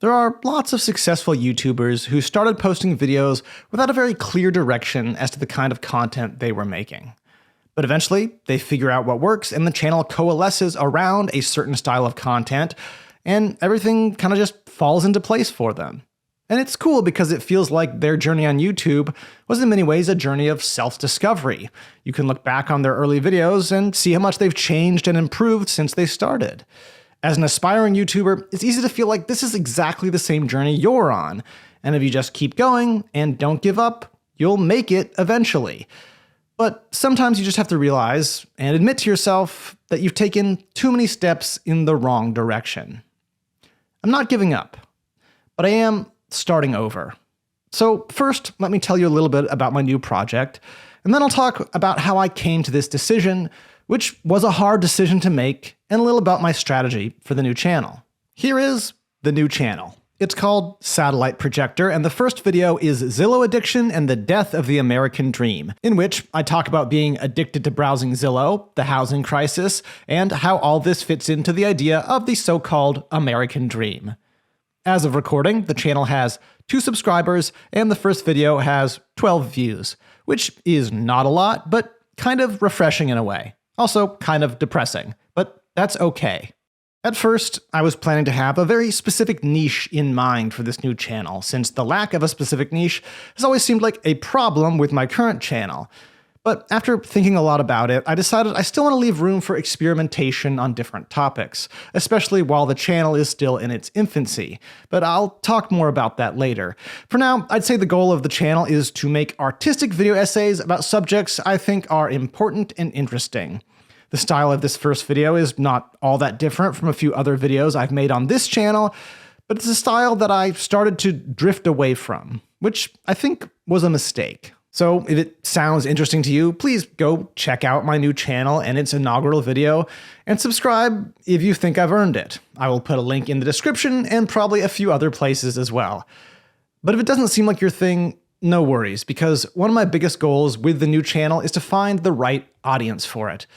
There are lots of successful YouTubers who started posting videos without a very clear direction as to the kind of content they were making. But eventually, they figure out what works and the channel coalesces around a certain style of content, and everything kind of just falls into place for them. And it's cool because it feels like their journey on YouTube was in many ways a journey of self-discovery. You can look back on their early videos and see how much they've changed and improved since they started. As an aspiring YouTuber, it's easy to feel like this is exactly the same journey you're on, and if you just keep going and don't give up, you'll make it eventually. But sometimes you just have to realize and admit to yourself that you've taken too many steps in the wrong direction. I'm not giving up, but I am starting over. So first, let me tell you a little bit about my new project, and then I'll talk about how I came to this decision, which was a hard decision to make, and a little about my strategy for the new channel. Here is the new channel. It's called Satellite Projector, and the first video is Zillow Addiction and the Death of the American Dream, in which I talk about being addicted to browsing Zillow, the housing crisis, and how all this fits into the idea of the so-called American Dream. As of recording, the channel has 2 subscribers, and the first video has 12 views, which is not a lot, but kind of refreshing in a way. Also kind of depressing, but that's okay. At first, I was planning to have a very specific niche in mind for this new channel, since the lack of a specific niche has always seemed like a problem with my current channel. But after thinking a lot about it, I decided I still want to leave room for experimentation on different topics, especially while the channel is still in its infancy. But I'll talk more about that later. For now, I'd say the goal of the channel is to make artistic video essays about subjects I think are important and interesting. The style of this first video is not all that different from a few other videos I've made on this channel, but it's a style that I started to drift away from, which I think was a mistake. So if it sounds interesting to you, please go check out my new channel and its inaugural video, and subscribe if you think I've earned it. I will put a link in the description and probably a few other places as well. But if it doesn't seem like your thing, no worries, because one of my biggest goals with the new channel is to find the right audience for it,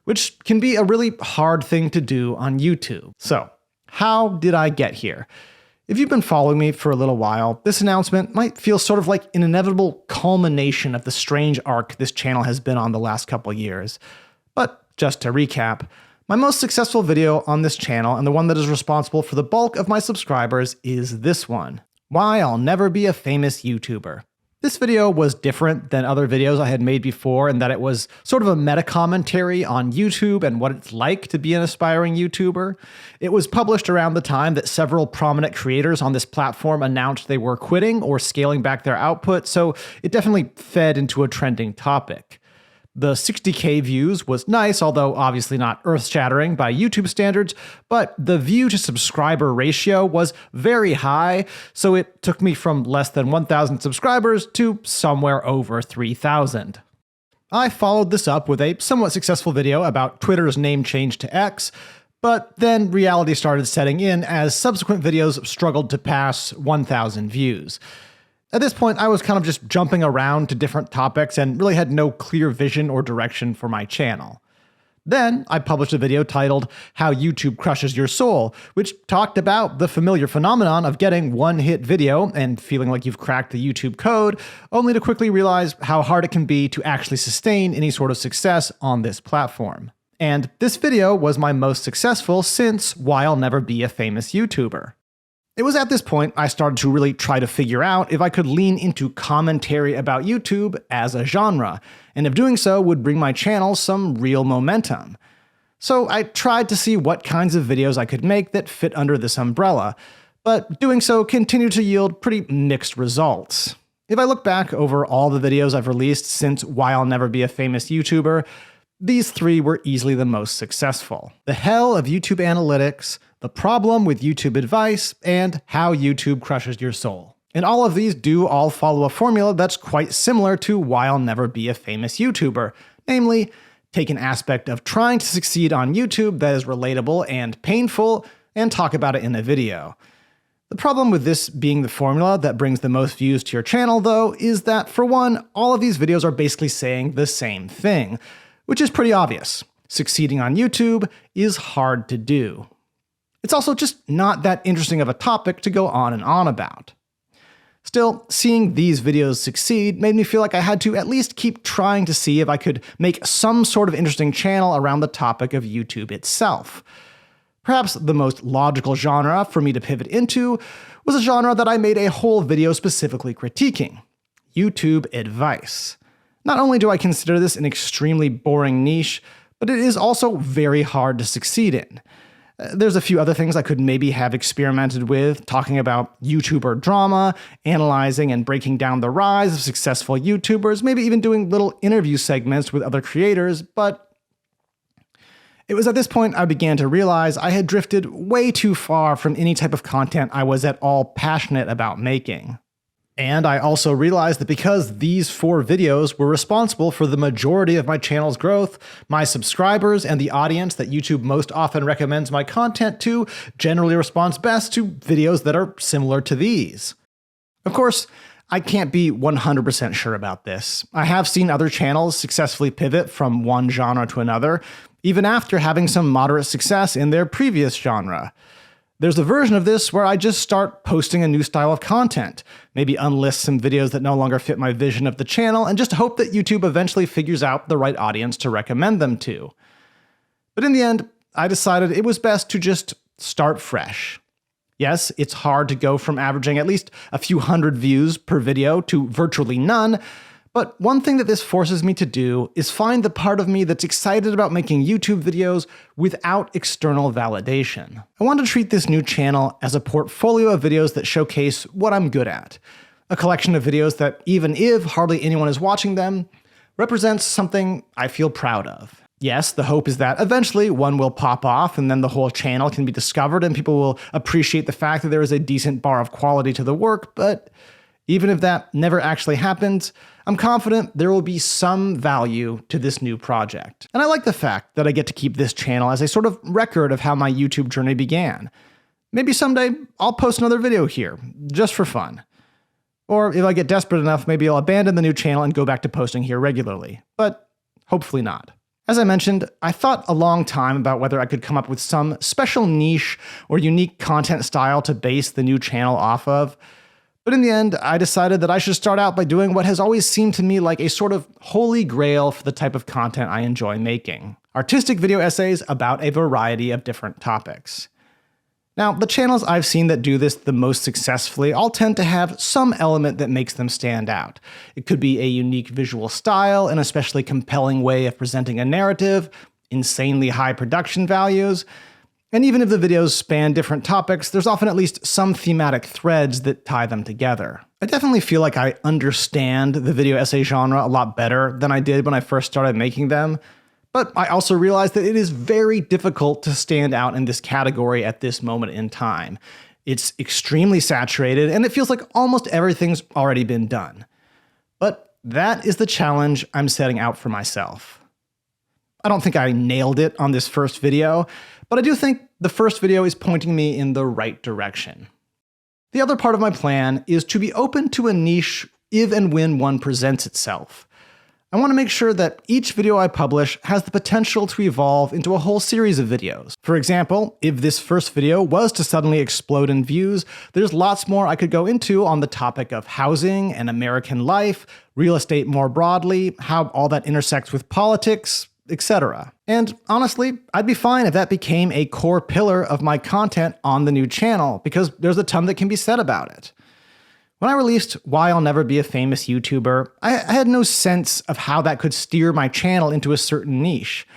which can be a really hard thing to do on YouTube. So, how did I get here? If you've been following me for a little while, this announcement might feel sort of like an inevitable culmination of the strange arc this channel has been on the last couple years. But just to recap, my most successful video on this channel, and the one that is responsible for the bulk of my subscribers, is this one: Why I'll Never Be a Famous YouTuber. This video was different than other videos I had made before in that it was sort of a meta-commentary on YouTube and what it's like to be an aspiring YouTuber. It was published around the time that several prominent creators on this platform announced they were quitting or scaling back their output, so it definitely fed into a trending topic. The 60K views was nice, although obviously not earth-shattering by YouTube standards, but the view-to-subscriber ratio was very high, so it took me from less than 1,000 subscribers to somewhere over 3,000. I followed this up with a somewhat successful video about Twitter's name change to X, but then reality started setting in as subsequent videos struggled to pass 1,000 views. At this point, I was kind of just jumping around to different topics and really had no clear vision or direction for my channel. Then I published a video titled How YouTube Crushes Your Soul, which talked about the familiar phenomenon of getting one-hit video and feeling like you've cracked the YouTube code, only to quickly realize how hard it can be to actually sustain any sort of success on this platform. And this video was my most successful since Why I'll Never Be a Famous YouTuber. It was at this point I started to really try to figure out if I could lean into commentary about YouTube as a genre, and if doing so would bring my channel some real momentum. So I tried to see what kinds of videos I could make that fit under this umbrella, but doing so continued to yield pretty mixed results. If I look back over all the videos I've released since Why I'll Never Be a Famous YouTuber, these 3 were easily the most successful: The Hell of YouTube Analytics, The Problem with YouTube Advice, and How YouTube Crushes Your Soul. And all of these do all follow a formula that's quite similar to Why I'll Never Be a Famous YouTuber, namely, take an aspect of trying to succeed on YouTube that is relatable and painful, and talk about it in a video. The problem with this being the formula that brings the most views to your channel, though, is that, for one, all of these videos are basically saying the same thing, which is pretty obvious. Succeeding on YouTube is hard to do. It's also just not that interesting of a topic to go on and on about. Still, seeing these videos succeed made me feel like I had to at least keep trying to see if I could make some sort of interesting channel around the topic of YouTube itself. Perhaps the most logical genre for me to pivot into was a genre that I made a whole video specifically critiquing: YouTube advice. Not only do I consider this an extremely boring niche, but it is also very hard to succeed in. There's a few other things I could maybe have experimented with, talking about YouTuber drama, analyzing and breaking down the rise of successful YouTubers, maybe even doing little interview segments with other creators, but it was at this point I began to realize I had drifted way too far from any type of content I was at all passionate about making. And I also realized that because these 4 videos were responsible for the majority of my channel's growth, my subscribers and the audience that YouTube most often recommends my content to generally responds best to videos that are similar to these. Of course, I can't be 100% sure about this. I have seen other channels successfully pivot from one genre to another, even after having some moderate success in their previous genre. There's a version of this where I just start posting a new style of content, maybe unlist some videos that no longer fit my vision of the channel, and just hope that YouTube eventually figures out the right audience to recommend them to. But in the end, I decided it was best to just start fresh. Yes, it's hard to go from averaging at least a few hundred views per video to virtually none, but one thing that this forces me to do is find the part of me that's excited about making YouTube videos without external validation. I want to treat this new channel as a portfolio of videos that showcase what I'm good at. A collection of videos that, even if hardly anyone is watching them, represents something I feel proud of. Yes, the hope is that eventually one will pop off and then the whole channel can be discovered and people will appreciate the fact that there is a decent bar of quality to the work, but even if that never actually happens, I'm confident there will be some value to this new project. And I like the fact that I get to keep this channel as a sort of record of how my YouTube journey began. Maybe someday I'll post another video here, just for fun. Or if I get desperate enough, maybe I'll abandon the new channel and go back to posting here regularly. But hopefully not. As I mentioned, I thought a long time about whether I could come up with some special niche or unique content style to base the new channel off of. But in the end, I decided that I should start out by doing what has always seemed to me like a sort of holy grail for the type of content I enjoy making: artistic video essays about a variety of different topics. Now, the channels I've seen that do this the most successfully all tend to have some element that makes them stand out. It could be a unique visual style, an especially compelling way of presenting a narrative, insanely high production values, and even if the videos span different topics, there's often at least some thematic threads that tie them together. I definitely feel like I understand the video essay genre a lot better than I did when I first started making them, but I also realized that it is very difficult to stand out in this category at this moment in time. It's extremely saturated, and it feels like almost everything's already been done. But that is the challenge I'm setting out for myself. I don't think I nailed it on this first video, but I do think the first video is pointing me in the right direction. The other part of my plan is to be open to a niche if and when one presents itself. I want to make sure that each video I publish has the potential to evolve into a whole series of videos. For example, if this first video was to suddenly explode in views, there's lots more I could go into on the topic of housing and American life, real estate more broadly, how all that intersects with politics, etc. And honestly, I'd be fine if that became a core pillar of my content on the new channel, because there's a ton that can be said about it. When I released Why I'll Never Be a Famous YouTuber, I had no sense of how that could steer my channel into a certain niche.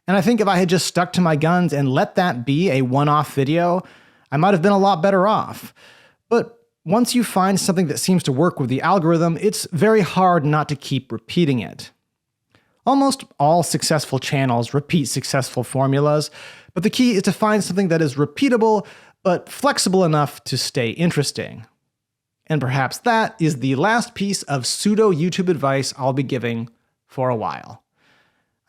And I think if I had just stuck to my guns and let that be a one-off video, I might have been a lot better off. But once you find something that seems to work with the algorithm, it's very hard not to keep repeating it. Almost all successful channels repeat successful formulas, but the key is to find something that is repeatable, but flexible enough to stay interesting. And perhaps that is the last piece of pseudo-YouTube advice I'll be giving for a while.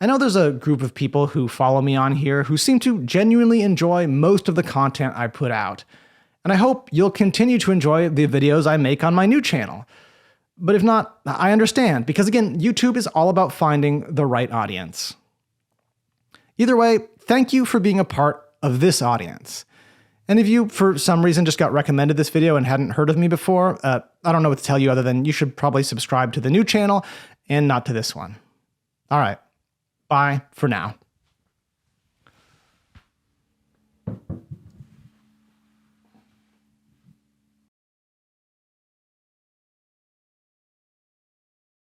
I know there's a group of people who follow me on here who seem to genuinely enjoy most of the content I put out, and I hope you'll continue to enjoy the videos I make on my new channel. But if not, I understand, because again, YouTube is all about finding the right audience. Either way, thank you for being a part of this audience. And if you, for some reason, just got recommended this video and hadn't heard of me before, I don't know what to tell you other than you should probably subscribe to the new channel and not to this one. All right, bye for now.